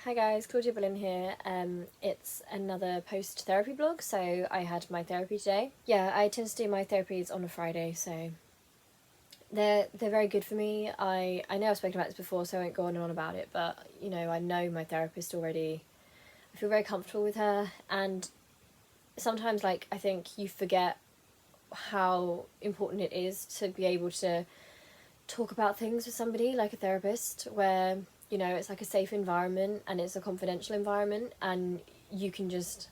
Hi guys, Claudia Boleyn here. It's another post-therapy blog, so I had my therapy today. Yeah, I tend to do my therapies on a Friday, so they're very good for me. I know I've spoken about this before, so I won't go on and on about it, but you know, I know my therapist already. I feel very comfortable with her, and sometimes I think you forget how important it is to be able to talk about things with somebody like a therapist where it's like a safe environment and it's a confidential environment and you can just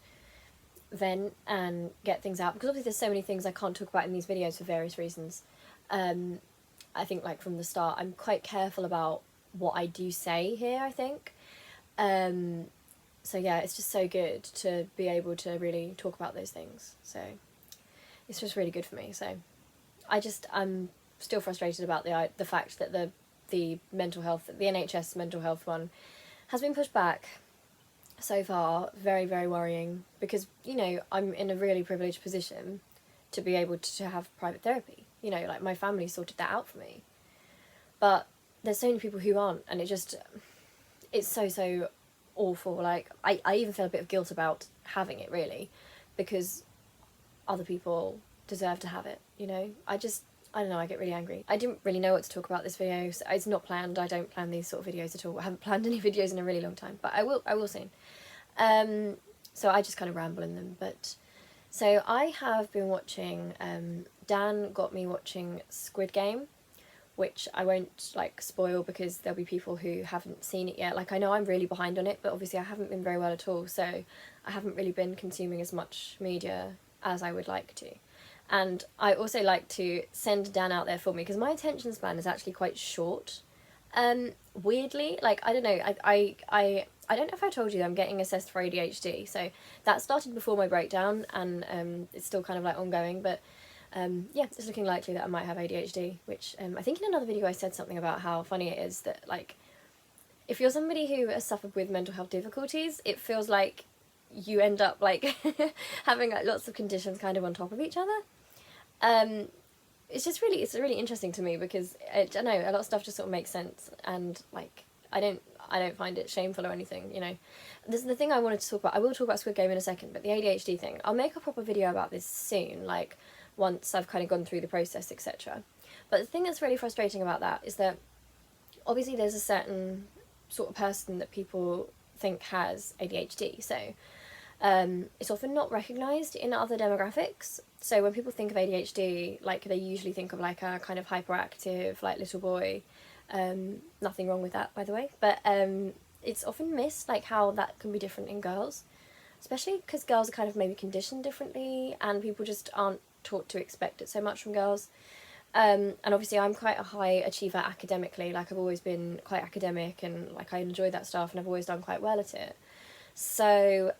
vent and get things out, because obviously there's so many things I can't talk about in these videos for various reasons. I think from the start I'm quite careful about what I do say here, I think. So yeah, it's just so good to be able to really talk about those things, so it's just really good for me. So I'm still frustrated about the fact that the mental health, the NHS mental health one, has been pushed back so far. Very, very worrying, because I'm in a really privileged position to be able to have private therapy. My family sorted that out for me, but there's so many people who aren't, and it's so awful. I even feel a bit of guilt about having it, really, because other people deserve to have it. I don't know, I get really angry. I didn't really know what to talk about this video, so it's not planned. I don't plan these sort of videos at all. I haven't planned any videos in a really long time, but I will soon. So I just kind of ramble in them. But so I have been watching, Dan got me watching Squid Game, which I won't spoil because there'll be people who haven't seen it yet. I know I'm really behind on it, but obviously I haven't been very well at all, so I haven't really been consuming as much media as I would like to. And I also like to send Dan out there for me, because my attention span is actually quite short. Weirdly, I don't know, I don't know if I told you that I'm getting assessed for ADHD, so that started before my breakdown, and it's still kind of ongoing, but yeah, it's looking likely that I might have ADHD, which I think in another video I said something about how funny it is that if you're somebody who has suffered with mental health difficulties, it feels like you end up having lots of conditions kind of on top of each other. It's really interesting to me, because I don't know, a lot of stuff just sort of makes sense, and I don't find it shameful or anything. This is the thing I wanted to talk about. I will talk about Squid Game in a second, but the ADHD thing, I'll make a proper video about this soon, once I've kind of gone through the process, etc. But the thing that's really frustrating about that is that obviously there's a certain sort of person that people think has ADHD, so it's often not recognised in other demographics. So when people think of ADHD, they usually think of a kind of hyperactive, little boy. Nothing wrong with that, by the way. But it's often missed, how that can be different in girls. Especially because girls are kind of maybe conditioned differently, and people just aren't taught to expect it so much from girls. And obviously I'm quite a high achiever academically. I've always been quite academic, and I enjoy that stuff, and I've always done quite well at it. So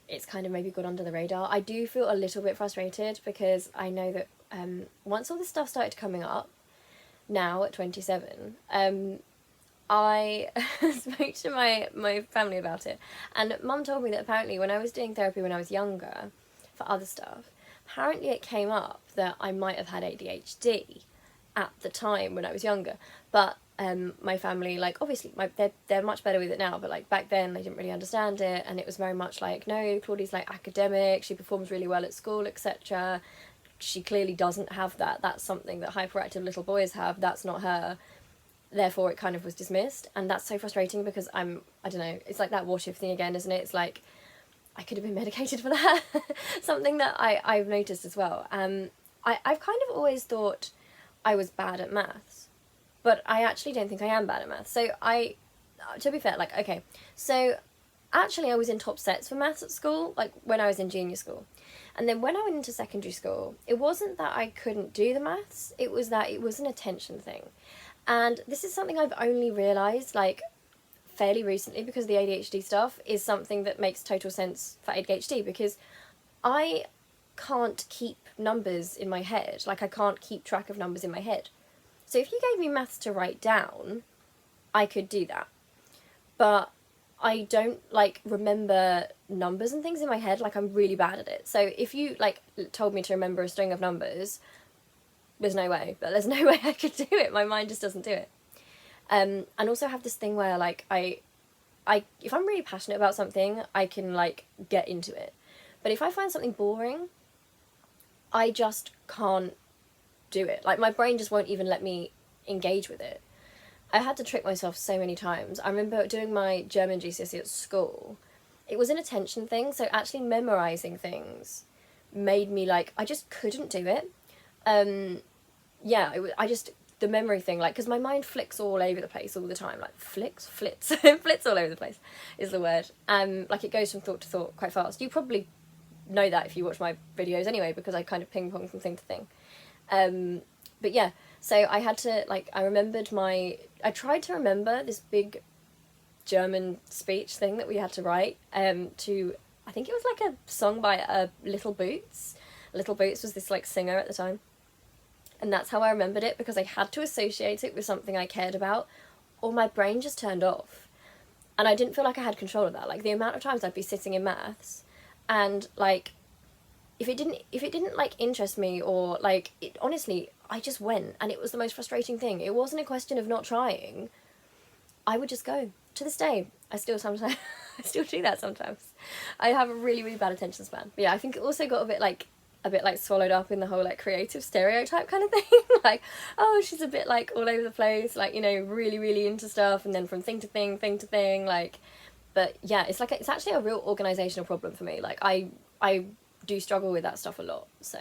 it's kind of maybe gone under the radar. I do feel a little bit frustrated, because I know that once all this stuff started coming up, now at 27, I spoke to my family about it, and Mum told me that apparently when I was doing therapy when I was younger for other stuff, apparently it came up that I might have had ADHD at the time when I was younger, but my family, obviously they're much better with it now, but back then they didn't really understand it, and it was very much no, Claudie's academic, she performs really well at school, etc. She clearly doesn't have that. That's something that hyperactive little boys have. That's not her. Therefore it kind of was dismissed, and that's so frustrating, because I don't know, it's that what if thing again, isn't it? It's I could have been medicated for that. Something that I've noticed as well. I've kind of always thought I was bad at maths, but I actually don't think I am bad at maths. So to be fair, okay, so actually I was in top sets for maths at school, when I was in junior school. And then when I went into secondary school, it wasn't that I couldn't do the maths, it was that it was an attention thing. And this is something I've only realised, fairly recently, because the ADHD stuff is something that makes total sense for ADHD, because I can't keep numbers in my head. I can't keep track of numbers in my head. So if you gave me maths to write down, I could do that. But I don't, remember numbers and things in my head. I'm really bad at it. So if you, told me to remember a string of numbers, there's no way. But there's no way I could do it. My mind just doesn't do it. And also have this thing where, if I'm really passionate about something, I can like get into it. But if I find something boring, I just can't do it. Like, my brain just won't even let me engage with it. I had to trick myself so many times. I remember doing my German GCSE at school. It was an attention thing, so actually memorising things made me, like, I just couldn't do it. The memory thing, like, because my mind flicks all over the place all the time, like, flits flits all over the place is the word. Like, it goes from thought to thought quite fast. You probably know that if you watch my videos anyway, because I kind of ping pong from thing to thing. But yeah, so I had to, like, I tried to remember this big German speech thing that we had to write, to, I think it was like a song by Little Boots. Little Boots was this, like, singer at the time. And that's how I remembered it, because I had to associate it with something I cared about, or my brain just turned off. And I didn't feel like I had control of that. Like, the amount of times I'd be sitting in maths, and, like, if it didn't like interest me, or like, it, honestly, I just went, and it was the most frustrating thing. It wasn't a question of not trying. I would just go. To this day, I still do that sometimes. I have a really, really bad attention span. But yeah, I think it also got a bit like swallowed up in the whole like creative stereotype kind of thing. Like, oh, she's a bit like all over the place, like, you know, really, really into stuff, and then from thing to thing, like. But yeah, it's actually a real organisational problem for me. Like, I do struggle with that stuff a lot. So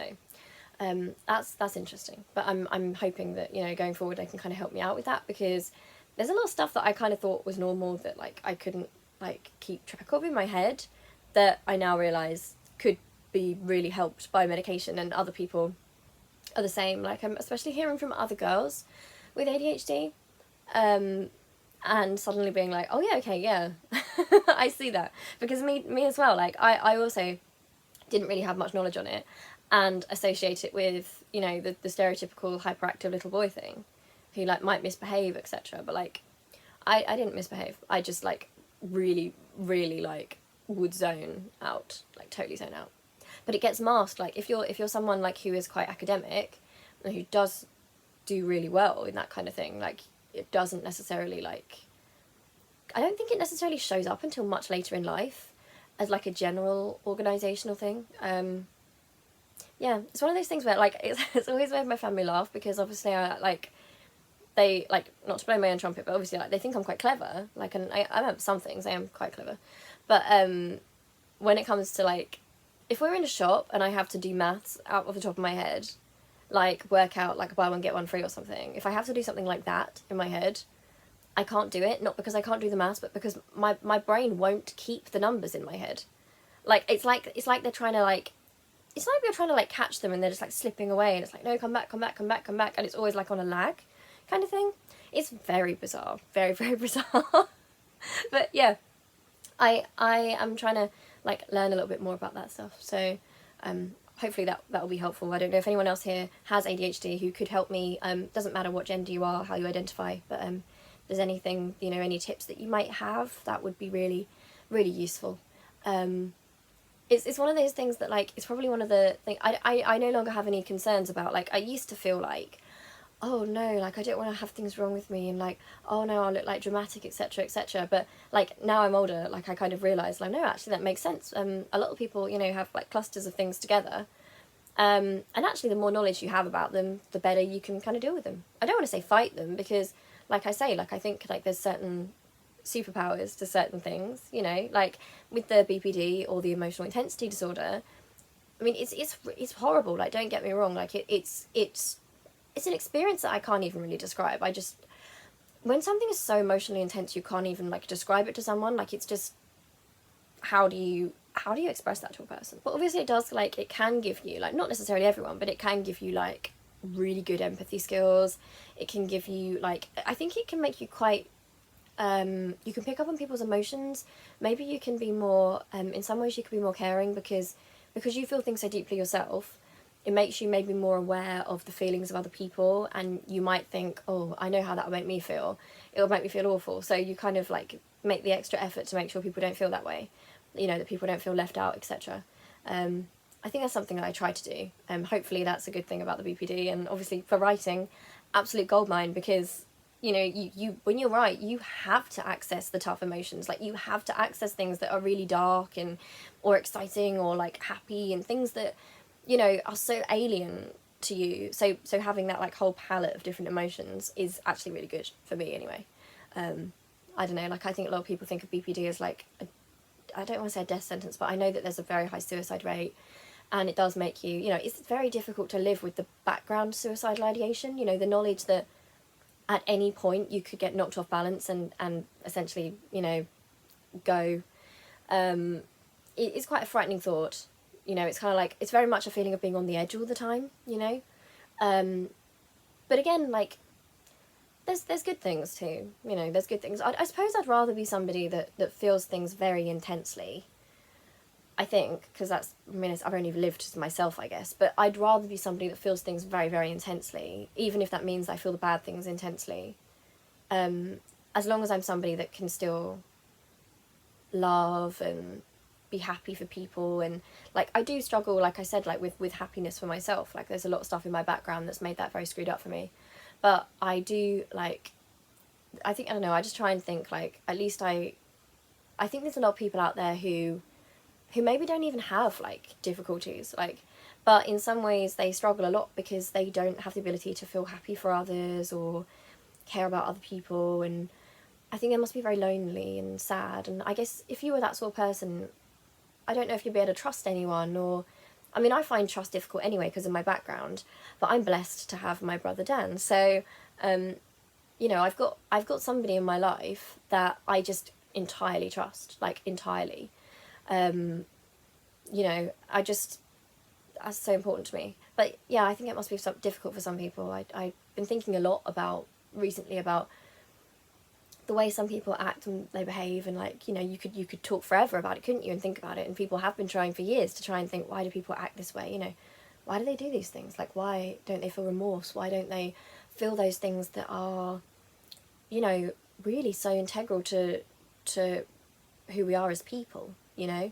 that's interesting. But I'm hoping that, you know, going forward, they can kind of help me out with that, because there's a lot of stuff that I kind of thought was normal that, like, I couldn't like keep track of in my head, that I now realise could be really helped by medication, and other people are the same. Like, I'm especially hearing from other girls with ADHD, and suddenly being like, oh yeah, okay, yeah, I see that, because me as well. Like, I also didn't really have much knowledge on it, and associate it with, you know, the stereotypical hyperactive little boy thing, who like might misbehave, etc. But like, I didn't misbehave. I just like really, really like would zone out, like totally zone out. But it gets masked. Like, if you're someone like who is quite academic, and who does do really well in that kind of thing, like, it doesn't necessarily, like, I don't think it necessarily shows up until much later in life as like a general organisational thing. Yeah, it's one of those things where, like, it's always made my family laugh, because obviously they, like, not to blow my own trumpet, but obviously, like, they think I'm quite clever, like, and I am some things, I am quite clever, but when it comes to, like, if we're in a shop and I have to do maths out of the top of my head, like, work out, like, buy one get one free or something, if I have to do something like that in my head, I can't do it, not because I can't do the maths, but because my brain won't keep the numbers in my head. Like, it's like they're trying to, like, it's like you're trying to, like, catch them, and they're just, like, slipping away, and it's like, no, come back, and it's always, like, on a lag kind of thing. It's very bizarre. Very, very bizarre. But, yeah, I am trying to, like, learn a little bit more about that stuff, so hopefully that will be helpful. I don't know if anyone else here has ADHD who could help me. Doesn't matter what gender you are, how you identify, but if there's anything, you know, any tips that you might have, that would be really, really useful. It's one of those things that, like, it's probably one of the things I no longer have any concerns about. Like, I used to feel like, oh no, like, I don't want to have things wrong with me, and like, oh no, I'll look like dramatic, etc, etc. But like, now I'm older, like, I kind of realise, like, no, actually that makes sense. A lot of people, you know, have like clusters of things together, and actually the more knowledge you have about them, the better you can kind of deal with them. I don't want to say fight them, because, like I say, like, I think, like, there's certain superpowers to certain things, you know, like with the BPD or the emotional intensity disorder. I mean, it's horrible, like, don't get me wrong, like, it's an experience that I can't even really describe. When something is so emotionally intense, you can't even, like, describe it to someone. Like, it's just, how do you express that to a person? But obviously it does, like, it can give you, like, not necessarily everyone, but it can give you, like, really good empathy skills. It can give you, like, I think it can make you quite, you can pick up on people's emotions. Maybe you can be more, in some ways you can be more caring, because you feel things so deeply yourself. It makes you maybe more aware of the feelings of other people, and you might think, oh, I know how that will make me feel. It will make me feel awful. So you kind of, like, make the extra effort to make sure people don't feel that way. You know, that people don't feel left out, etc. I think that's something that I try to do. Hopefully that's a good thing about the BPD, and obviously for writing, absolute goldmine, because you know, you when you're right, you have to access the tough emotions. Like, you have to access things that are really dark and or exciting or like happy, and things that, you know, are so alien to you. So having that like whole palette of different emotions is actually really good for me anyway. I don't know, like, I think a lot of people think of BPD as like I don't want to say a death sentence, but I know that there's a very high suicide rate, and it does make you, you know, it's very difficult to live with the background suicidal ideation, you know, the knowledge that at any point you could get knocked off balance and essentially, you know, go. It's quite a frightening thought, you know. It's kind of like, it's very much a feeling of being on the edge all the time, you know. But again, like, there's good things too, you know, there's good things. I suppose I'd rather be somebody that feels things very intensely, I think, because that's, I mean, I've only lived as myself, I guess, but I'd rather be somebody that feels things very, very intensely, even if that means I feel the bad things intensely, as long as I'm somebody that can still love and be happy for people. And like, I do struggle, like I said, like with happiness for myself. Like, there's a lot of stuff in my background that's made that very screwed up for me, but I do, like, I think, I don't know, I just try and think, like, at least I think there's a lot of people out there who maybe don't even have like difficulties, like, but in some ways they struggle a lot because they don't have the ability to feel happy for others or care about other people. And I think they must be very lonely and sad. And I guess if you were that sort of person, I don't know if you'd be able to trust anyone. Or, I mean, I find trust difficult anyway because of my background, but I'm blessed to have my brother Dan. So, you know, I've got somebody in my life that I just entirely trust, like, entirely. You know, that's so important to me. But yeah, I think it must be difficult for some people. I've been thinking a lot recently about the way some people act and they behave, and like, you know, you could talk forever about it, couldn't you, and think about it. And people have been trying for years to try and think, why do people act this way? You know, why do they do these things? Like, why don't they feel remorse? Why don't they feel those things that are, you know, really so integral to who we are as people, you know?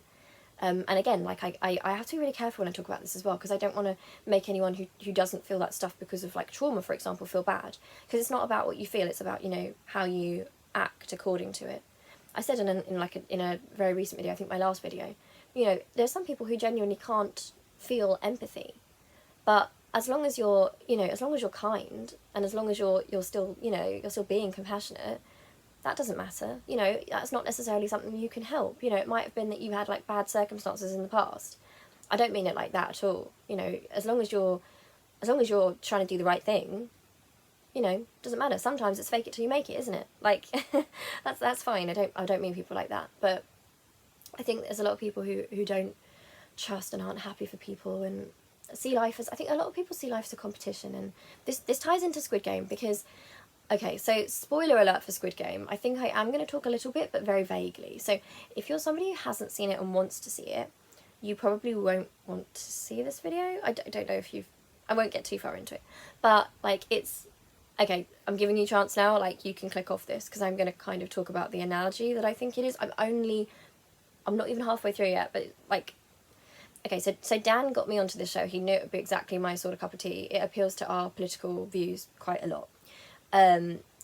And again, like, I have to be really careful when I talk about this as well, because I don't want to make anyone who doesn't feel that stuff because of like trauma, for example, feel bad. Because it's not about what you feel, it's about, you know, how you act according to it. I said in a very recent video, I think my last video, you know, there's some people who genuinely can't feel empathy, but as long as you're, you know, as long as you're kind, and as long as you're still, you know, you're still being compassionate, that doesn't matter. You know, that's not necessarily something you can help. You know, it might have been that you had like bad circumstances in the past. I don't mean it like that at all. You know, as long as you're trying to do the right thing, you know, doesn't matter. Sometimes it's fake it till you make it, isn't it? Like, that's fine. I don't mean people like that. But I think there's a lot of people who don't trust and aren't happy for people and see life as, I think a lot of people see life as a competition. And this ties into Squid Game because, okay, so spoiler alert for Squid Game. I think I am going to talk a little bit, but very vaguely. So if you're somebody who hasn't seen it and wants to see it, you probably won't want to see this video. I don't know if I won't get too far into it. But, like, it's, okay, I'm giving you a chance now. Like, you can click off this because I'm going to kind of talk about the analogy that I think it is. I'm not even halfway through yet, but, like, okay, so Dan got me onto this show. He knew it would be exactly my sort of cup of tea. It appeals to our political views quite a lot.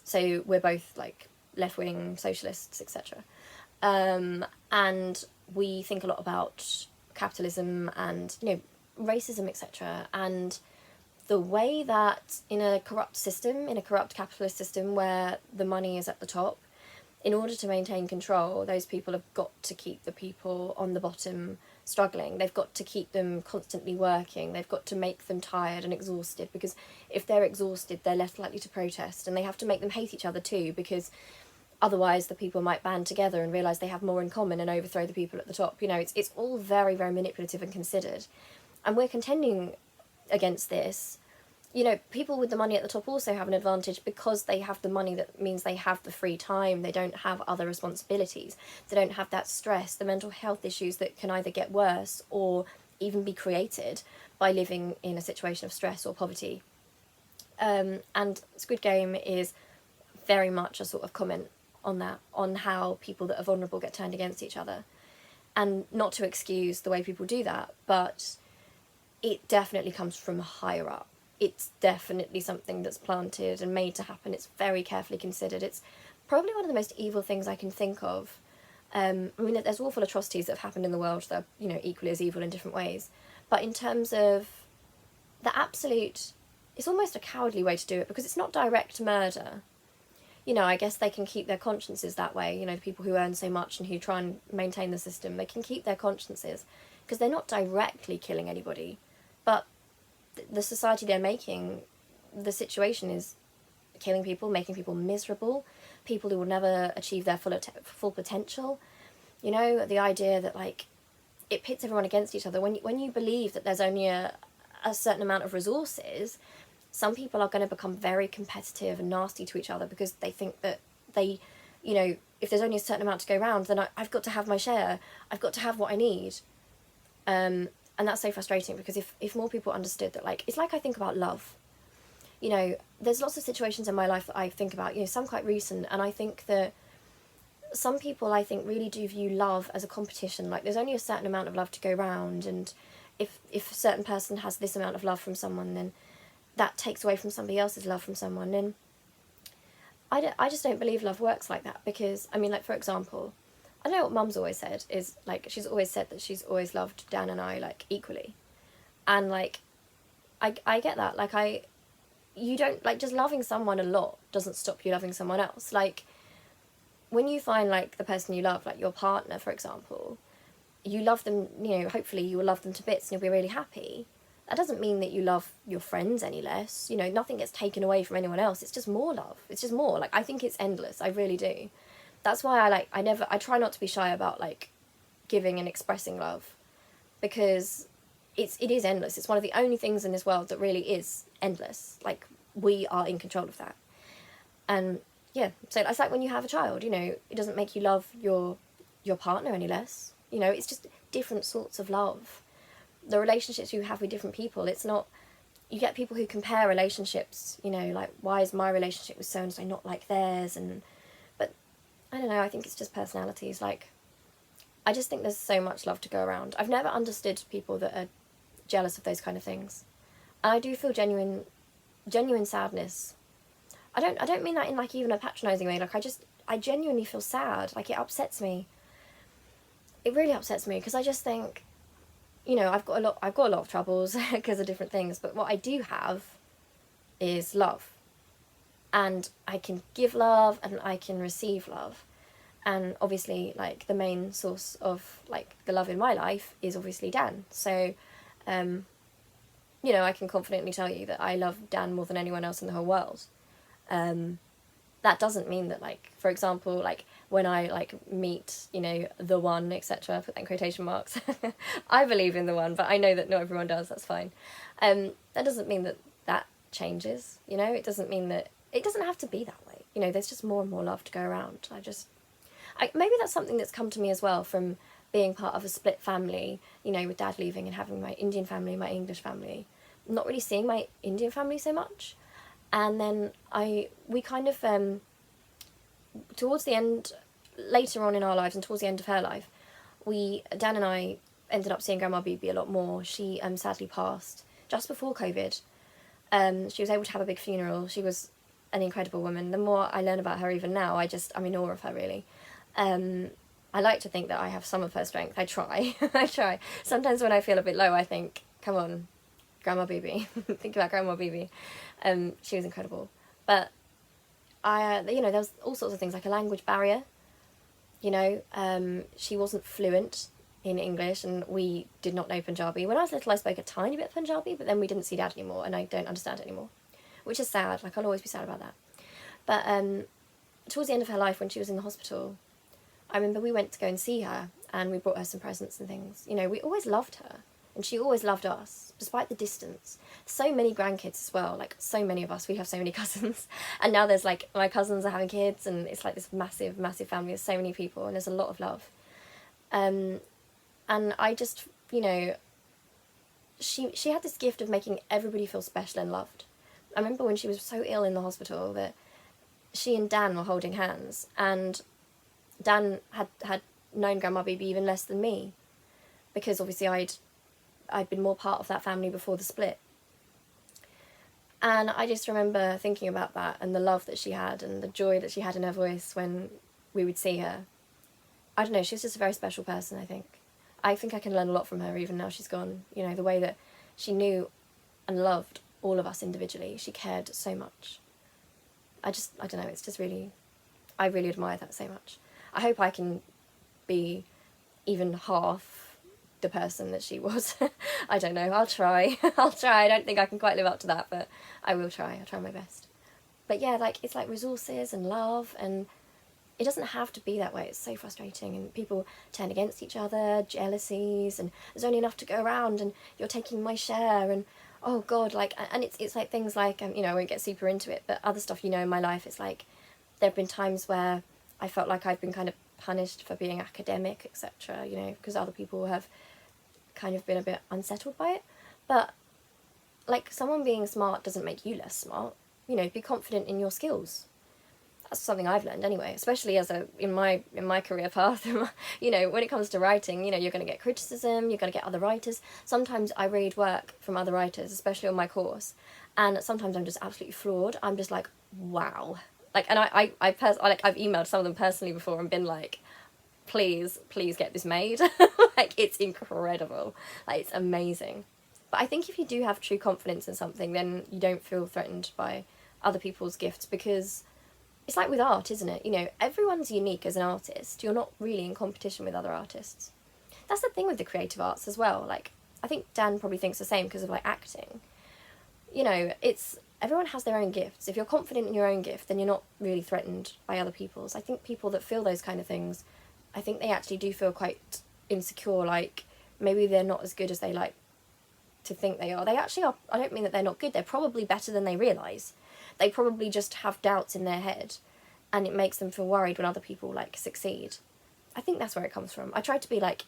So we're both like left-wing socialists, etc. And we think a lot about capitalism and, you know, racism, etc. And the way that in a corrupt system, in a corrupt capitalist system where the money is at the top, in order to maintain control, those people have got to keep the people on the bottom struggling. They've got to keep them constantly working. They've got to make them tired and exhausted, because if they're exhausted, they're less likely to protest. And they have to make them hate each other too, because otherwise the people might band together and realise they have more in common and overthrow the people at the top. You know, it's all very, very manipulative and considered. And we're contending against this. You know, people with the money at the top also have an advantage because they have the money. That means they have the free time. They don't have other responsibilities. They don't have that stress, the mental health issues that can either get worse or even be created by living in a situation of stress or poverty. And Squid Game is very much a sort of comment on that, on how people that are vulnerable get turned against each other. And not to excuse the way people do that, but it definitely comes from higher up. it's definitely something that's planted and made to happen. It's very carefully considered. It's probably one of the most evil things I can think of. I mean, there's awful atrocities that have happened in the world that are, you know, equally as evil in different ways. But in terms of the absolute, it's almost a cowardly way to do it, because it's not direct murder. You know, I guess they can keep their consciences that way. You know, the people who earn so much and who try and maintain the system, they can keep their consciences because they're not directly killing anybody. But the society they're making, the situation is killing people, making people miserable, people who will never achieve their full potential. You know, the idea that, like, it pits everyone against each other. When you believe that there's only a certain amount of resources, some people are going to become very competitive and nasty to each other because they think that they, you know, if there's only a certain amount to go around, then I've got to have my share. I've got to have what I need. And that's so frustrating, because if more people understood that, like, it's like I think about love. You know, there's lots of situations in my life that I think about, you know, some quite recent, and I think that some people, I think, really do view love as a competition. Like, there's only a certain amount of love to go round, and if a certain person has this amount of love from someone, then that takes away from somebody else's love from someone. And I just don't believe love works like that, because, I mean, like, for example, I know what Mum's always said is, like, she's always said that she's always loved Dan and I, like, equally. And, like, I get that. Like, you don't, like, just loving someone a lot doesn't stop you loving someone else. Like, when you find, like, the person you love, like your partner, for example, you love them, you know, hopefully you will love them to bits and you'll be really happy. That doesn't mean that you love your friends any less. You know, nothing gets taken away from anyone else. It's just more love. It's just more. Like, I think it's endless. I really do. That's why I try not to be shy about, like, giving and expressing love, because it is endless. It's one of the only things in this world that really is endless. Like, we are in control of that. And yeah, so it's like when you have a child, you know, it doesn't make you love your partner any less. You know, it's just different sorts of love. The relationships you have with different people, it's not, you get people who compare relationships, you know, like, why is my relationship with so-and-so not like theirs? But I don't know, I think it's just personalities. Like, I just think there's so much love to go around. I've never understood people that are jealous of those kind of things. And I do feel genuine sadness. I don't mean that in, like, even a patronising way. Like, I genuinely feel sad. Like, it upsets me. It really upsets me, because I just think, you know, I've got a lot of troubles because of different things, but what I do have is love. And I can give love and I can receive love. And obviously, like, the main source of, like, the love in my life is obviously Dan. So, you know, I can confidently tell you that I love Dan more than anyone else in the whole world. That doesn't mean that, like, for example, like, when I, like, meet, you know, the one, etc., put that in quotation marks, I believe in the one, but I know that not everyone does, that's fine. That doesn't mean that changes, you know, it doesn't mean that, it doesn't have to be that way, you know, there's just more and more love to go around. Maybe that's something that's come to me as well from being part of a split family, you know, with Dad leaving and having my Indian family, my English family, not really seeing my Indian family so much. And then we kind of, towards the end, later on in our lives and towards the end of her life, Dan and I ended up seeing Grandma Bibi a lot more. She sadly passed just before COVID. She was able to have a big funeral. She was an incredible woman. The more I learn about her even now, I'm in awe of her, really. I like to think that I have some of her strength. I try. I try. Sometimes when I feel a bit low, I think, come on, Grandma Bibi. Think about Grandma Bibi. She was incredible. But you know, there was all sorts of things, like a language barrier. You know, she wasn't fluent in English and we did not know Punjabi. When I was little, I spoke a tiny bit of Punjabi, but then we didn't see Dad anymore and I don't understand it anymore, which is sad. Like, I'll always be sad about that. But towards the end of her life, when she was in the hospital, I remember we went to go and see her and we brought her some presents and things. You know, we always loved her and she always loved us, despite the distance. So many grandkids as well, like, so many of us. We have so many cousins. And now there's, like, my cousins are having kids and it's like this massive, massive family. There's so many people and there's a lot of love. And I just, you know, she had this gift of making everybody feel special and loved. I remember when she was so ill in the hospital that she and Dan were holding hands, and Dan had known Grandma Bibi even less than me, because obviously I'd been more part of that family before the split. And I just remember thinking about that and the love that she had and the joy that she had in her voice when we would see her. I don't know, she was just a very special person, I think. I think I can learn a lot from her even now she's gone. You know, the way that she knew and loved all of us individually. She cared so much. I don't know, it's just really, I really admire that so much. I hope I can be even half the person that she was. I don't know, I'll try. I'll try. I don't think I can quite live up to that, but I will try. I'll try my best. But yeah, like, it's like resources and love, and it doesn't have to be that way. It's so frustrating, and people turn against each other, jealousies, and there's only enough to go around, and you're taking my share, and oh god, like, and it's like things like, you know, I won't get super into it, but other stuff, you know, in my life, it's like, there have been times where I felt like I've been kind of punished for being academic, etc., you know, because other people have kind of been a bit unsettled by it. But, like, someone being smart doesn't make you less smart. You know, be confident in your skills. That's something I've learned anyway, especially as in my career path. You know, when it comes to writing, you know, you're going to get criticism, you're going to get other writers. Sometimes I read work from other writers, especially on my course, and sometimes I'm just absolutely floored. I'm just like, wow. Like, and I've emailed some of them personally before and been like, please get this made. Like, it's incredible. Like, it's amazing. But I think if you do have true confidence in something, then you don't feel threatened by other people's gifts, because it's like with art, isn't it? You know, everyone's unique as an artist. You're not really in competition with other artists. That's the thing with the creative arts as well. Like, I think Dan probably thinks the same because of, like, acting. You know, it's, everyone has their own gifts. If you're confident in your own gift, then you're not really threatened by other people's. I think people that feel those kind of things, I think they actually do feel quite insecure, like, maybe they're not as good as they like to think they are. They actually are. I don't mean that they're not good. They're probably better than they realise. They probably just have doubts in their head, and it makes them feel worried when other people, like, succeed. I think that's where it comes from. I try to be, like,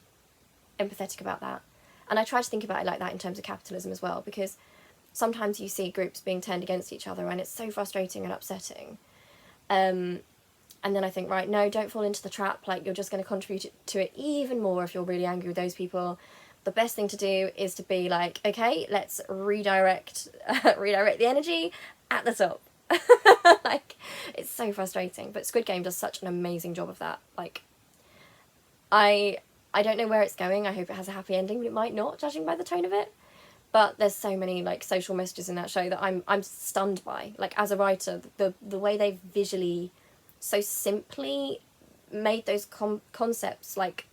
empathetic about that, and I try to think about it like that in terms of capitalism as well, because sometimes you see groups being turned against each other, and it's so frustrating and upsetting. And then I think, right, no, don't fall into the trap. Like, you're just going to contribute to it even more if you're really angry with those people. The best thing to do is to be like, okay, let's redirect the energy at the top. Like, it's so frustrating. But Squid Game does such an amazing job of that. Like, I don't know where it's going. I hope it has a happy ending, but it might not, judging by the tone of it. But there's so many, like, social messages in that show that I'm stunned by. Like, as a writer, the way they visually, so simply made those concepts, like,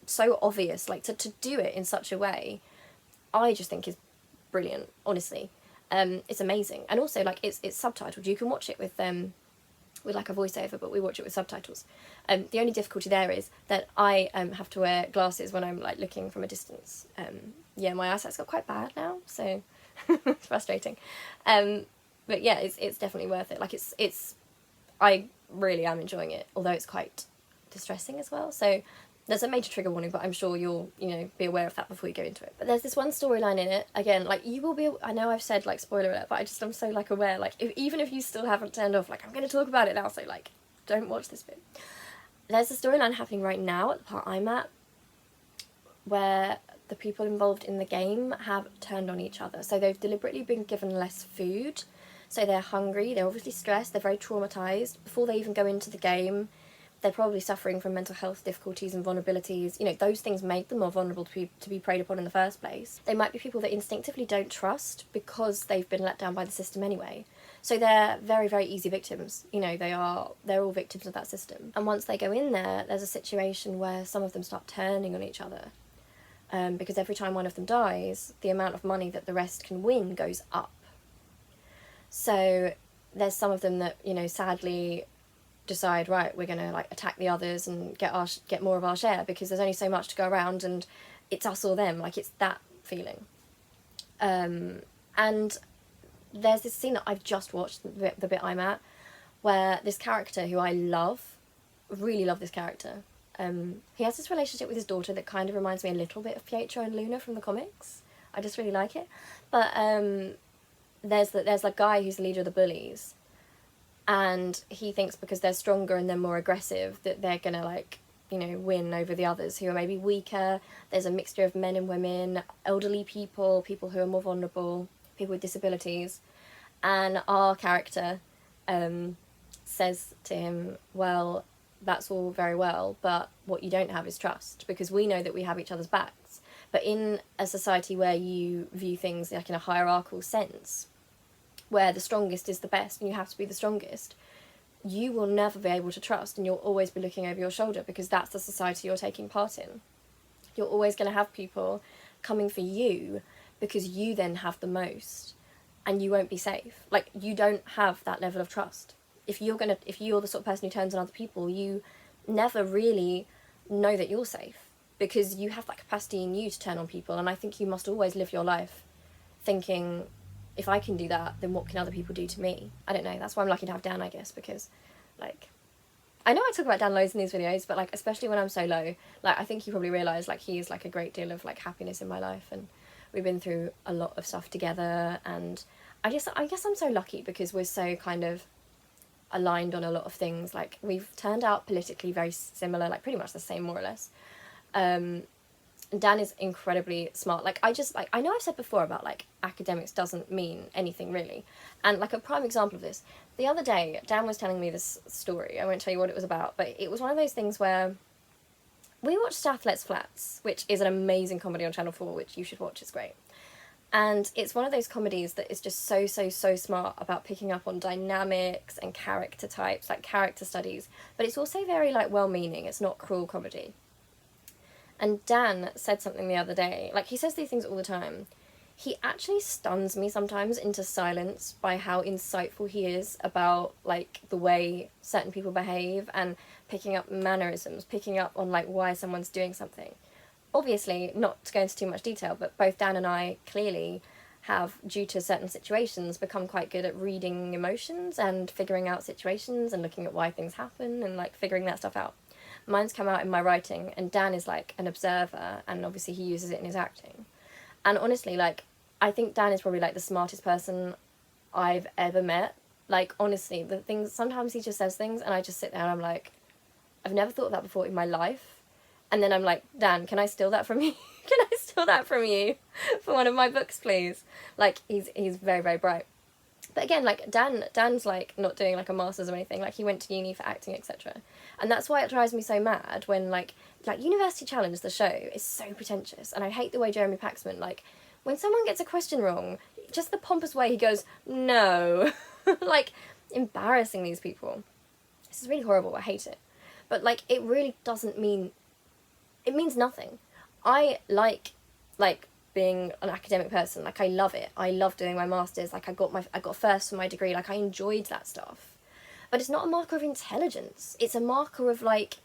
so obvious, like, to do it in such a way, I just think is brilliant, honestly. It's amazing. And also, like, it's subtitled. You can watch it with like a voiceover, but we watch it with subtitles. The only difficulty there is that I have to wear glasses when I'm, like, looking from a distance. Yeah, my eyesight's got quite bad now, so it's frustrating. But yeah, it's definitely worth it. Like, I really am enjoying it, although it's quite distressing as well. So there's a major trigger warning, but I'm sure you'll, you know, be aware of that before you go into it. But there's this one storyline in it, again, like, you will be, I know I've said, like, spoiler alert, but I'm so, like, aware, like, even if you still haven't turned off, like, I'm going to talk about it now, so, like, don't watch this bit. There's a storyline happening right now at the part I'm at, where the people involved in the game have turned on each other. So they've deliberately been given less food, so they're hungry, they're obviously stressed, they're very traumatised. Before they even go into the game, they're probably suffering from mental health difficulties and vulnerabilities. You know, those things make them more vulnerable to be preyed upon in the first place. They might be people that instinctively don't trust because they've been let down by the system anyway. So they're very, very easy victims. You know, they're all victims of that system. And once they go in there, there's a situation where some of them start turning on each other. Because every time one of them dies, the amount of money that the rest can win goes up. So there's some of them that, you know, sadly decide, right, we're going to, like, attack the others and get more of our share, because there's only so much to go around and it's us or them. Like, it's that feeling. And there's this scene that I've just watched, the bit I'm at, where this character who I love, really love this character, he has this relationship with his daughter that kind of reminds me a little bit of Pietro and Luna from the comics. I just really like it. But there's a guy who's the leader of the bullies, and he thinks because they're stronger and they're more aggressive that they're gonna, like, you know, win over the others who are maybe weaker. There's a mixture of men and women, elderly people, people who are more vulnerable, people with disabilities, and our character says to him, well, that's all very well, but what you don't have is trust, because we know that we have each other's backs. But in a society where you view things like in a hierarchical sense, where the strongest is the best and you have to be the strongest, you will never be able to trust, and you'll always be looking over your shoulder, because that's the society you're taking part in. You're always going to have people coming for you because you then have the most, and you won't be safe. Like, you don't have that level of trust. If you're the sort of person who turns on other people, you never really know that you're safe, because you have that capacity in you to turn on people. And I think you must always live your life thinking, if I can do that, then what can other people do to me? I don't know. That's why I'm lucky to have Dan, I guess, because, like, I know I talk about Dan loads in these videos, but, like, especially when I'm so low, like, I think you probably realise, like, he is, like, a great deal of, like, happiness in my life, and we've been through a lot of stuff together, and I guess I'm so lucky because we're so kind of aligned on a lot of things. Like, we've turned out politically very similar, like, pretty much the same, more or less. Dan is incredibly smart. Like, I know I've said before about, like, academics doesn't mean anything really. And, like, a prime example of this, the other day, Dan was telling me this story. I won't tell you what it was about, but it was one of those things where we watched South Let's Flats, which is an amazing comedy on Channel 4, which you should watch, it's great. And it's one of those comedies that is just so smart about picking up on dynamics and character types, like character studies, but it's also very, like, well-meaning. It's not cruel comedy. And Dan said something the other day, like, he says these things all the time. He actually stuns me sometimes into silence by how insightful he is about, like, the way certain people behave, and picking up mannerisms, picking up on, like, why someone's doing something. Obviously, not to go into too much detail, but both Dan and I clearly have, due to certain situations, become quite good at reading emotions and figuring out situations and looking at why things happen and, like, figuring that stuff out. Mine's come out in my writing, and Dan is, like, an observer, and obviously he uses it in his acting. And honestly, like, I think Dan is probably, like, the smartest person I've ever met. Like, honestly, the things, sometimes he just says things, and I just sit there and I'm like, I've never thought of that before in my life. And then I'm like, Dan, can I steal that from you? Can I steal that from you for one of my books, please? Like, he's very, very bright. But again, like, Dan's, like, not doing, like, a master's or anything. Like, he went to uni for acting, etc. And that's why it drives me so mad when, like, University Challenge, the show, is so pretentious. And I hate the way Jeremy Paxman, like, when someone gets a question wrong, just the pompous way he goes, no. Like, embarrassing these people. This is really horrible. I hate it. But, like, it really doesn't mean... It means nothing. I like being an academic person. Like, I love it. I love doing my masters. Like, I got first for my degree. Like, I enjoyed that stuff. But it's not a marker of intelligence. It's a marker of, like,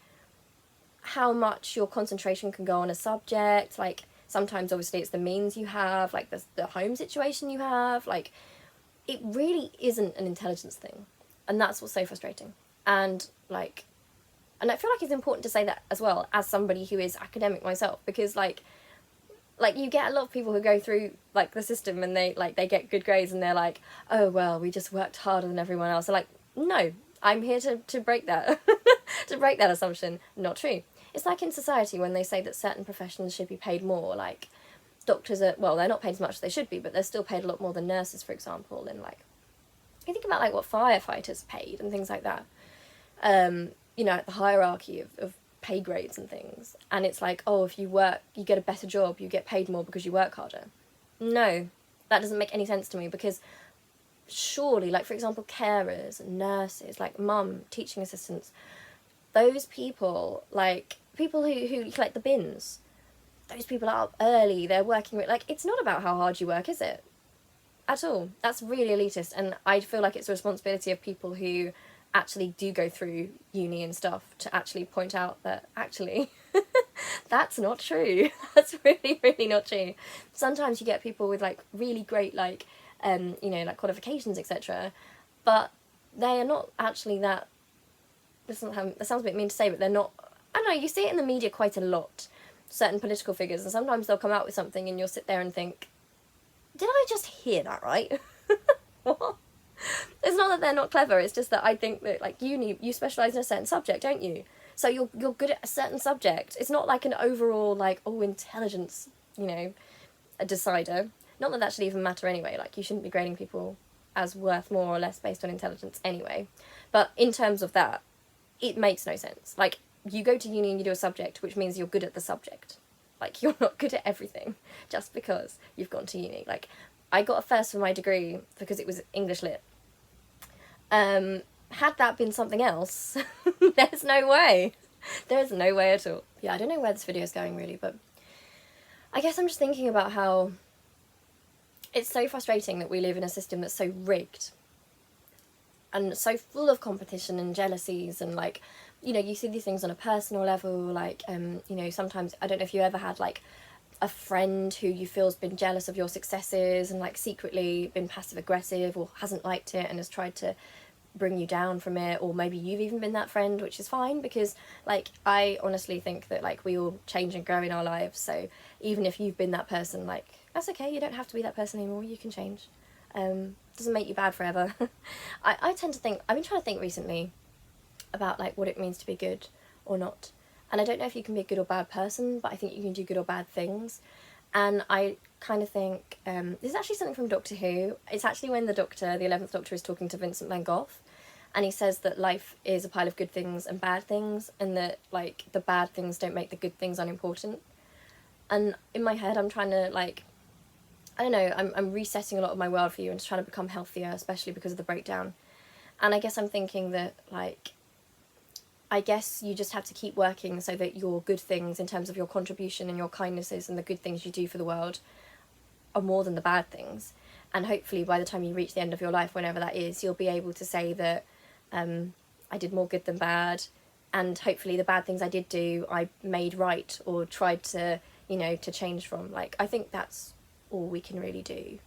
how much your concentration can go on a subject. Like, sometimes, obviously, it's the means you have, like, the home situation you have. Like, it really isn't an intelligence thing. And that's what's so frustrating. And, like... And I feel like it's important to say that as well, as somebody who is academic myself, because, like, you get a lot of people who go through, like, the system and they get good grades and they're like, oh, well, we just worked harder than everyone else. I'm like, no, I'm here to break that, to break that assumption. Not true. It's like in society when they say that certain professions should be paid more, like, doctors are, well, they're not paid as much as they should be, but they're still paid a lot more than nurses, for example, and, like, you think about, like, what firefighters are paid and things like that. You know, the hierarchy of pay grades and things. And it's like, oh, if you work, you get a better job, you get paid more because you work harder. No, that doesn't make any sense to me, because surely, like, for example, carers, nurses, like mum, teaching assistants, those people, like, people who collect the bins, those people are up early, they're working with, like, it's not about how hard you work, is it? At all. That's really elitist, and I feel like it's the responsibility of people who actually do go through uni and stuff to actually point out that actually that's not true. That's really, really not true. Sometimes you get people with, like, really great, like, you know, like, qualifications, etc., but they are not actually that... That sounds a bit mean to say, but they're not... I don't know, you see it in the media quite a lot, certain political figures, and sometimes they'll come out with something and you'll sit there and think, did I just hear that right? What? It's not that they're not clever, it's just that I think that, like, you specialise in a certain subject, don't you? So you're good at a certain subject. It's not like an overall, like, oh, intelligence, you know, a decider. Not that that should even matter anyway, like, you shouldn't be grading people as worth more or less based on intelligence anyway. But in terms of that, it makes no sense. Like, you go to uni and you do a subject, which means you're good at the subject. Like, you're not good at everything just because you've gone to uni. Like, I got a first for my degree because it was English lit. Had that been something else, there's no way. There's no way at all. Yeah, I don't know where this video is going really, but I guess I'm just thinking about how it's so frustrating that we live in a system that's so rigged and so full of competition and jealousies and, like, you know, you see these things on a personal level, like, you know, sometimes, I don't know if you ever had, like, a friend who you feel's been jealous of your successes and, like, secretly been passive aggressive or hasn't liked it and has tried to bring you down from it, or maybe you've even been that friend, which is fine, because, like, I honestly think that, like, we all change and grow in our lives, so even if you've been that person, like, that's okay, you don't have to be that person anymore, you can change. Doesn't make you bad forever. I tend to think, I've been trying to think recently about, like, what it means to be good or not, and I don't know if you can be a good or bad person, but I think you can do good or bad things. And I kind of think, this is actually something from Doctor Who. It's actually when the Doctor, the 11th Doctor, is talking to Vincent van Gogh, and he says that life is a pile of good things and bad things, and that, like, the bad things don't make the good things unimportant. And in my head, I'm trying to, like, I don't know, I'm resetting a lot of my worldview and trying to become healthier, especially because of the breakdown. And I guess I'm thinking that, like, I guess you just have to keep working so that your good things, in terms of your contribution and your kindnesses and the good things you do for the world, are more than the bad things. And hopefully by the time you reach the end of your life, whenever that is, you'll be able to say that I did more good than bad, and hopefully the bad things I did do I made right or tried to, you know, to change from. Like, I think that's all we can really do.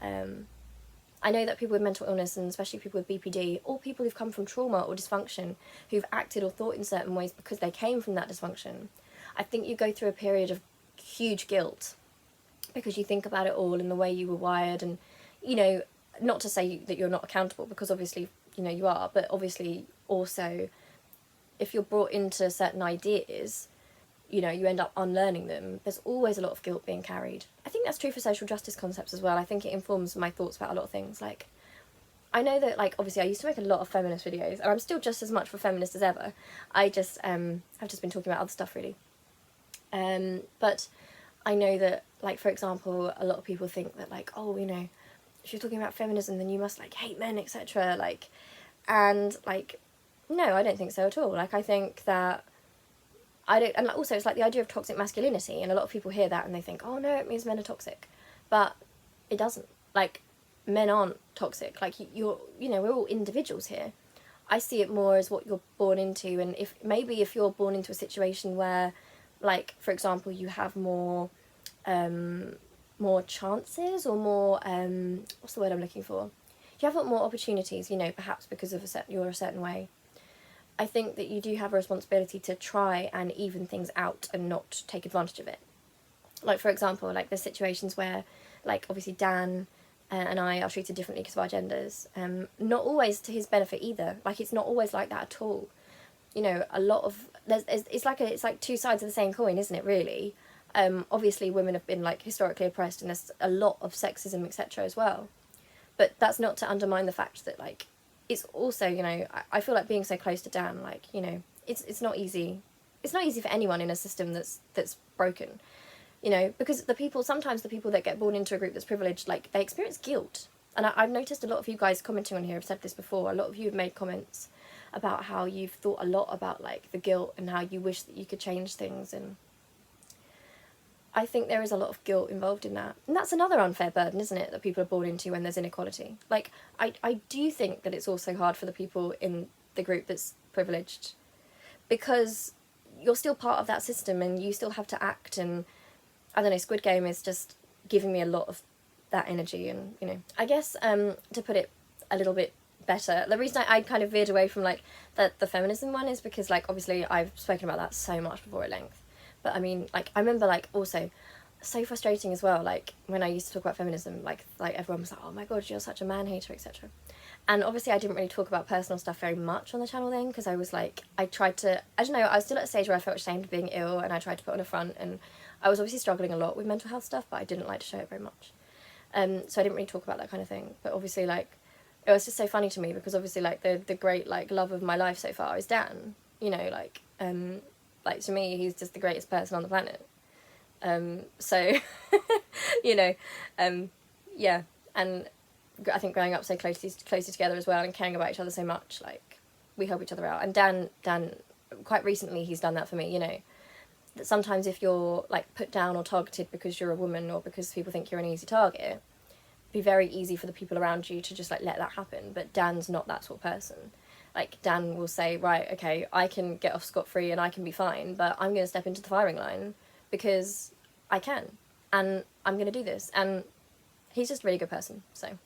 I know that people with mental illness, and especially people with BPD, or people who've come from trauma or dysfunction, who've acted or thought in certain ways because they came from that dysfunction, I think you go through a period of huge guilt because you think about it all and the way you were wired, and, you know, not to say that you're not accountable, because obviously, you know, you are, but obviously also if you're brought into certain ideas, you know, you end up unlearning them. There's always a lot of guilt being carried. I think that's true for social justice concepts as well. I think it informs my thoughts about a lot of things. Like, I know that, like, obviously I used to make a lot of feminist videos, and I'm still just as much of a feminist as ever. I just have just been talking about other stuff really. But I know that, like, for example, a lot of people think that, like, oh, you know, if you're talking about feminism, then you must, like, hate men, etc. Like, and, like, no, I don't think so at all. Like, I think that I don't, and also it's like the idea of toxic masculinity, and a lot of people hear that and they think, oh no, it means men are toxic, but it doesn't. Like, men aren't toxic. Like, you're, you know, we're all individuals here. I see it more as what you're born into, and if you're born into a situation where, like, for example, you have more chances, or more, what's the word I'm looking for? You have more opportunities, you know, perhaps because of you're a certain way. I think that you do have a responsibility to try and even things out and not take advantage of it. Like, for example, like, there's situations where, like, obviously Dan and I are treated differently because of our genders. Not always to his benefit either. Like, it's not always like that at all. You know, a lot of, it's like two sides of the same coin, isn't it, really? Obviously women have been, like, historically oppressed, and there's a lot of sexism, etc. as well. But that's not to undermine the fact that, like, it's also, you know, I feel like being so close to Dan, like, you know, it's not easy. It's not easy for anyone in a system that's broken, you know, because sometimes the people that get born into a group that's privileged, like, they experience guilt. And I've noticed a lot of you guys commenting on here have said this before. A lot of you have made comments about how you've thought a lot about, like, the guilt and how you wish that you could change things, and I think there is a lot of guilt involved in that. And that's another unfair burden, isn't it, that people are born into when there's inequality. Like, I do think that it's also hard for the people in the group that's privileged, because you're still part of that system and you still have to act, and, I don't know, Squid Game is just giving me a lot of that energy, and, you know. I guess, to put it a little bit better, the reason I kind of veered away from, like, the feminism one is because, like, obviously I've spoken about that so much before at length. But I mean, like, I remember, like, also, so frustrating as well, like, when I used to talk about feminism, like everyone was like, oh my god, you're such a man-hater, etc. And obviously I didn't really talk about personal stuff very much on the channel then, because I was like, I tried to, I don't know, I was still at a stage where I felt ashamed of being ill, and I tried to put on a front, and I was obviously struggling a lot with mental health stuff, but I didn't like to show it very much. So I didn't really talk about that kind of thing. But obviously, like, it was just so funny to me because obviously, like, the great, like, love of my life so far is Dan. You know, like to me, he's just the greatest person on the planet. So, you know, yeah, and I think growing up so closely together as well and caring about each other so much, like, we help each other out. And Dan, quite recently, he's done that for me, you know, that sometimes if you're, like, put down or targeted because you're a woman or because people think you're an easy target, it'd be very easy for the people around you to just, like, let that happen. But Dan's not that sort of person. Like, Dan will say, right, okay, I can get off scot-free and I can be fine, but I'm going to step into the firing line because I can, and I'm going to do this. And he's just a really good person, so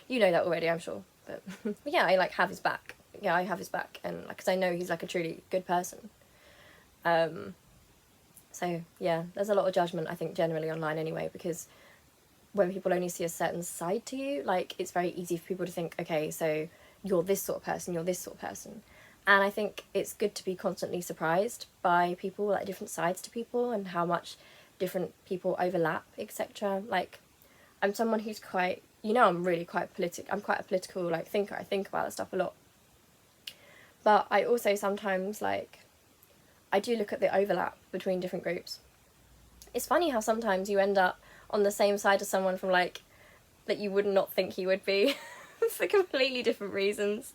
you know that already, I'm sure. But yeah, I, like, have his back. Yeah, I have his back, and, like, because I know he's, like, a truly good person. So yeah, there's a lot of judgment, I think, generally online anyway, because when people only see a certain side to you, like, it's very easy for people to think, okay, so you're this sort of person, you're this sort of person. And I think it's good to be constantly surprised by people, like, different sides to people and how much different people overlap, etc. Like, I'm someone who's quite, you know, I'm quite a political, like, thinker. I think about that stuff a lot. But I also sometimes, like, I do look at the overlap between different groups. It's funny how sometimes you end up on the same side as someone from, like, that you would not think you would be for completely different reasons.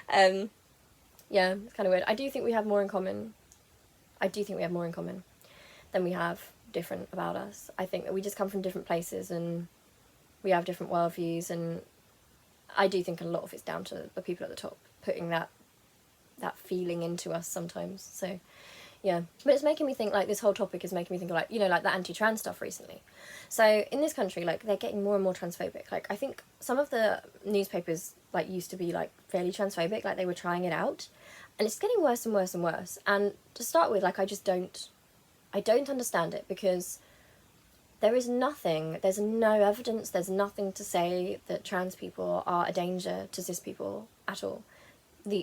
Yeah, it's kind of weird. I do think we have more in common. Than we have different about us. I think that we just come from different places and we have different worldviews, and I do think a lot of it's down to the people at the top putting that feeling into us sometimes. So yeah, but it's making me think, like, this whole topic is making me think of, like, you know, like, the anti-trans stuff recently. So in this country, like, they're getting more and more transphobic. Like, I think some of the newspapers, like, used to be, like, fairly transphobic, like, they were trying it out, and it's getting worse and worse and worse. And to start with, like, I don't understand it, because there's no evidence, there's nothing to say that trans people are a danger to cis people at all.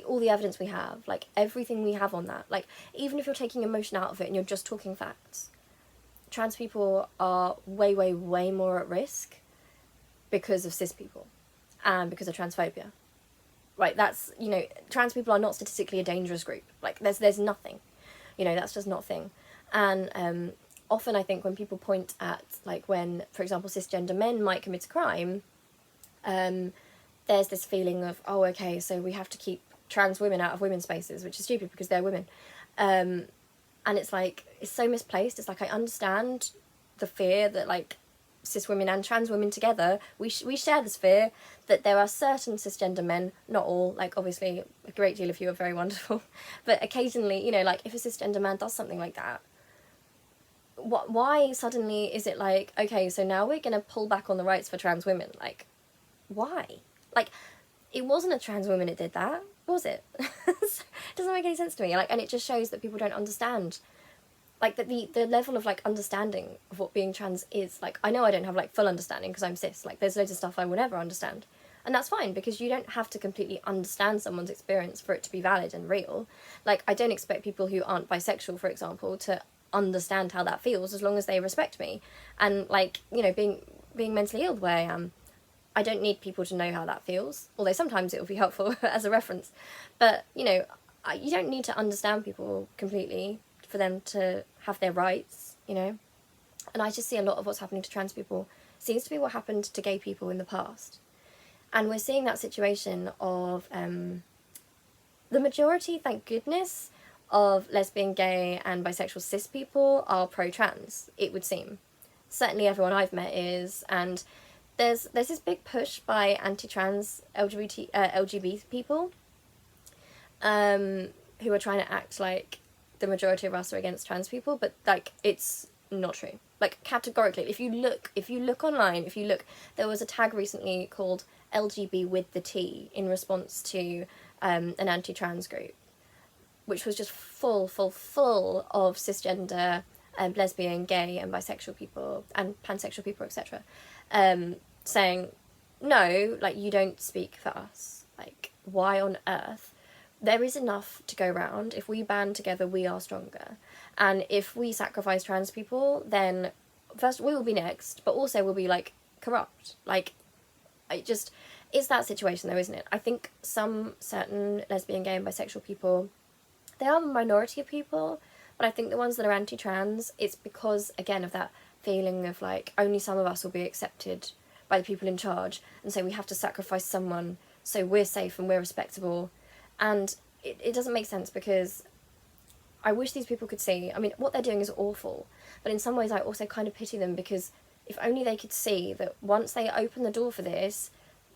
All the evidence we have, like, everything we have on that, like, even if you're taking emotion out of it and you're just talking facts, trans people are way, way, way more at risk because of cis people and because of transphobia. Right, that's, you know, trans people are not statistically a dangerous group. Like, there's nothing. You know, that's just not a thing. And often I think when people point at, like, when, for example, cisgender men might commit a crime, there's this feeling of, oh, okay, so we have to keep trans women out of women's spaces, which is stupid because they're women. And it's, like, it's so misplaced. It's like, I understand the fear that, like, cis women and trans women together, we share this fear that there are certain cisgender men, not all, like, obviously a great deal of you are very wonderful, but occasionally, you know, like, if a cisgender man does something like that, why suddenly is it like, okay, so now we're going to pull back on the rights for trans women? Like, why? Like, it wasn't a trans woman that did that, was it? It doesn't make any sense to me. Like, and it just shows that people don't understand, like, that the level of, like, understanding of what being trans is. Like, I know I don't have, like, full understanding because I'm cis. Like, there's loads of stuff I will never understand. And that's fine, because you don't have to completely understand someone's experience for it to be valid and real. Like, I don't expect people who aren't bisexual, for example, to understand how that feels as long as they respect me. And, like, you know, being mentally ill the way I am, I don't need people to know how that feels, although sometimes it will be helpful as a reference. But, you know, you don't need to understand people completely for them to have their rights, you know. And I just see a lot of what's happening to trans people seems to be what happened to gay people in the past. And we're seeing that situation of the majority, thank goodness, of lesbian, gay and bisexual cis people are pro-trans, it would seem. Certainly everyone I've met is, and there's this big push by anti-trans LGBT people who are trying to act like the majority of us are against trans people, but, like, it's not true. Like, categorically, if you look online, there was a tag recently called LGB with the T in response to an anti-trans group, which was just full of cisgender, lesbian, gay and bisexual people and pansexual people, etc. Saying, no, like, you don't speak for us. Like, why on earth? There is enough to go round. If we band together, we are stronger. And if we sacrifice trans people, then first we will be next, but also we'll be, like, corrupt. Like, it's that situation though, isn't it? I think some certain lesbian, gay and bisexual people, they are a minority of people, but I think the ones that are anti-trans, it's because, again, of that feeling of like, only some of us will be accepted by the people in charge, and so we have to sacrifice someone so we're safe and we're respectable. And it doesn't make sense, because I wish these people could see, I mean, what they're doing is awful, but in some ways I also kind of pity them, because if only they could see that once they open the door for this,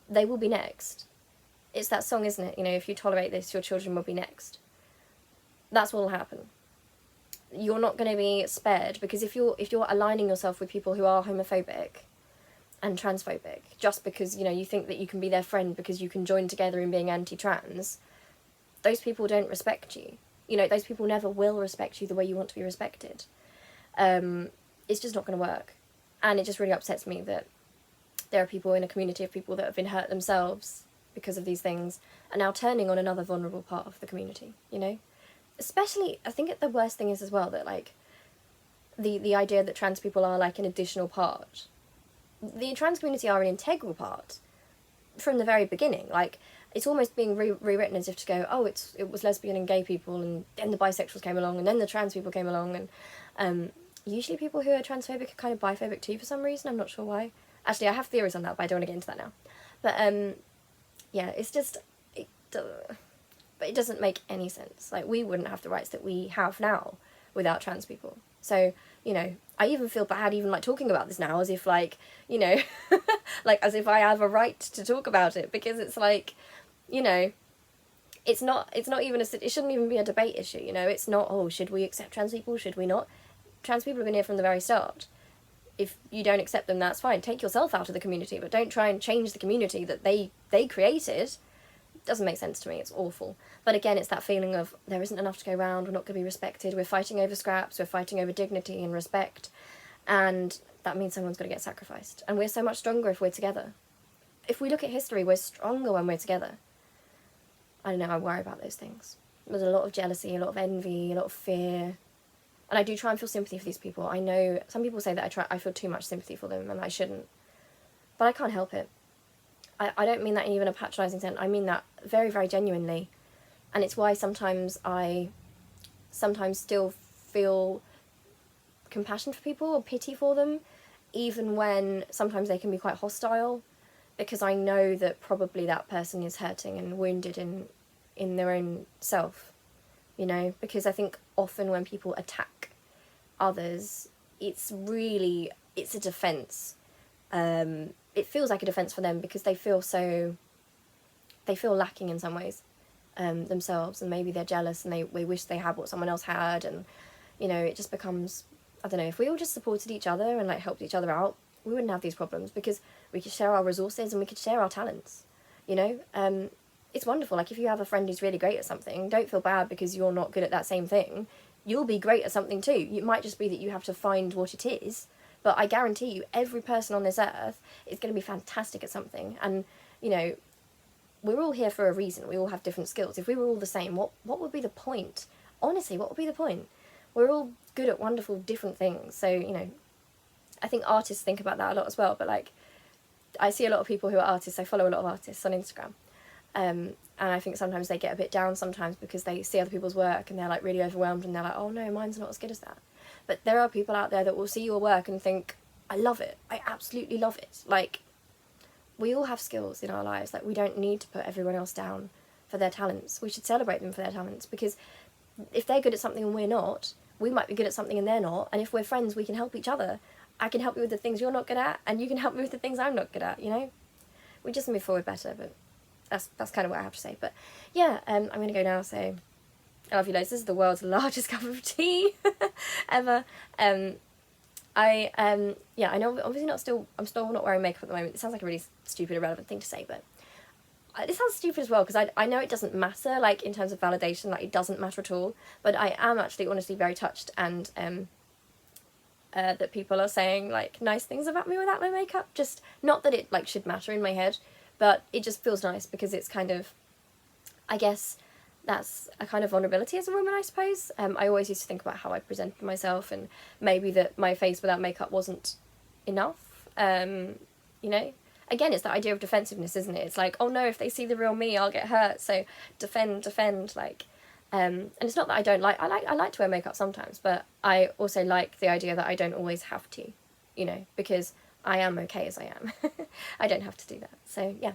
they will be next. It's that song, isn't it? You know, if you tolerate this, your children will be next. That's what will happen. You're not going to be spared, because if you're aligning yourself with people who are homophobic and transphobic, just because, you know, you think that you can be their friend because you can join together in being anti-trans, those people don't respect you. You know, those people never will respect you the way you want to be respected. It's just not going to work. And it just really upsets me that there are people in a community of people that have been hurt themselves because of these things, and now turning on another vulnerable part of the community, you know? Especially, I think the worst thing is as well that, like, the idea that trans people are, like, an additional part. The trans community are an integral part from the very beginning. Like, it's almost being rewritten as if to go, oh, it was lesbian and gay people, and then the bisexuals came along, and then the trans people came along, and usually people who are transphobic are kind of biphobic too for some reason. I'm not sure why. Actually, I have theories on that, but I don't want to get into that now. But, yeah, it's just, but it doesn't make any sense. Like, we wouldn't have the rights that we have now without trans people. So, you know, I even feel bad even, like, talking about this now, as if, like, you know, like, as if I have a right to talk about it, because it's like, you know, it's not even it shouldn't even be a debate issue, you know. It's not, oh, should we accept trans people, should we not? Trans people have been here from the very start. If you don't accept them, that's fine. Take yourself out of the community, but don't try and change the community that they created. It doesn't make sense to me. It's awful. But again, it's that feeling of there isn't enough to go around, we're not going to be respected, we're fighting over scraps, we're fighting over dignity and respect, and that means someone's got to get sacrificed. And we're so much stronger if we're together. If we look at history, we're stronger when we're together. I don't know, I worry about those things. There's a lot of jealousy, a lot of envy, a lot of fear. And I do try and feel sympathy for these people. I know some people say that I feel too much sympathy for them, and I shouldn't. But I can't help it. I don't mean that in even a patronising sense. I mean that very, very genuinely. And it's why sometimes I still feel compassion for people or pity for them, even when sometimes they can be quite hostile, because I know that probably that person is hurting and wounded in their own self, you know, because I think often when people attack others, it's a defence. It feels like a defence for them, because they feel lacking in some ways themselves, and maybe they're jealous and they wish they had what someone else had, and, you know, it just becomes, I don't know, if we all just supported each other and, like, helped each other out, we wouldn't have these problems, because we could share our resources and we could share our talents, you know? It's wonderful. Like, if you have a friend who's really great at something, don't feel bad because you're not good at that same thing. You'll be great at something too. It might just be that you have to find what it is, but I guarantee you every person on this earth is going to be fantastic at something. And, you know, we're all here for a reason. We all have different skills. If we were all the same, what would be the point? Honestly, what would be the point? We're all good at wonderful different things. So, you know, I think artists think about that a lot as well, but, like, I see a lot of people who are artists. I follow a lot of artists on Instagram. And I think sometimes they get a bit down sometimes because they see other people's work and they're, like, really overwhelmed, and they're like, oh no, mine's not as good as that. But there are people out there that will see your work and think, I love it. I absolutely love it. Like, we all have skills in our lives. Like, we don't need to put everyone else down for their talents. We should celebrate them for their talents, because if they're good at something and we're not, we might be good at something and they're not. And if we're friends, we can help each other. I can help you with the things you're not good at, and you can help me with the things I'm not good at, you know? We just move forward better, but that's kind of what I have to say. But yeah, I'm going to go now, so I love you loads. This is the world's largest cup of tea ever. I know obviously I'm still not wearing makeup at the moment. It sounds like a really stupid, irrelevant thing to say, but it sounds stupid as well, because I know it doesn't matter, like, in terms of validation, like, it doesn't matter at all, but I am actually honestly very touched, and that people are saying, like, nice things about me without my makeup. Just, not that it, like, should matter in my head, but it just feels nice, because it's kind of, I guess that's a kind of vulnerability as a woman, I suppose. I always used to think about how I presented myself, and maybe that my face without makeup wasn't enough. you know? Again, it's that idea of defensiveness, isn't it? It's like, oh no, if they see the real me, I'll get hurt, so defend, like, and it's not that I don't I like to wear makeup sometimes, but I also like the idea that I don't always have to, you know, because I am okay as I am. I don't have to do that. So yeah,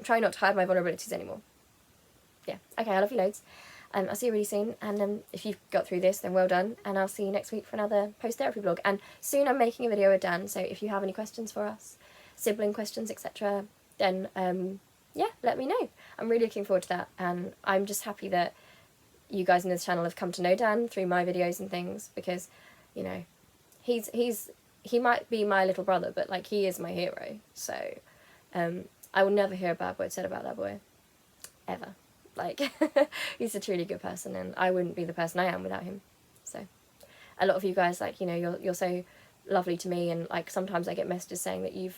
try not to hide my vulnerabilities anymore. Yeah, okay, I love you loads. I'll see you really soon, and if you've got through this, then well done, and I'll see you next week for another post-therapy vlog. And soon I'm making a video with Dan, so if you have any questions for us, sibling questions, etc., then yeah, let me know. I'm really looking forward to that, and I'm just happy that you guys in this channel have come to know Dan through my videos and things, because, you know, he might be my little brother, but like, he is my hero. So I will never hear a bad word said about that boy, ever. Like, he's a truly good person, and I wouldn't be the person I am without him. So a lot of you guys, like, you know, you're so lovely to me, and like, sometimes I get messages saying that you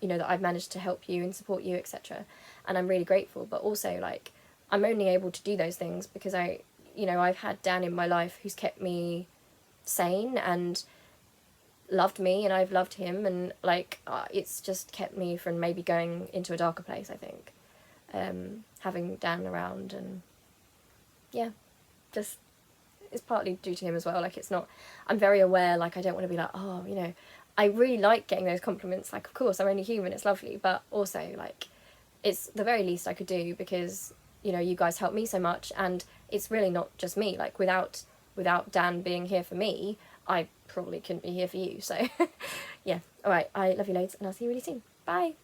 know, that I've managed to help you and support you, etc., and I'm really grateful. But also, like, I'm only able to do those things because you know, I've had Dan in my life who's kept me sane and loved me, and I've loved him, and like, it's just kept me from maybe going into a darker place, I think. Having Dan around, and yeah, just, it's partly due to him as well. Like, it's not, I'm very aware, like, I don't want to be like, oh, you know, I really like getting those compliments, like, of course, I'm only human, it's lovely, but also, like, it's the very least I could do, because, you know, you guys help me so much, and it's really not just me. Like, without Dan being here for me, I probably couldn't be here for you. So yeah, alright, I love you loads, and I'll see you really soon. Bye.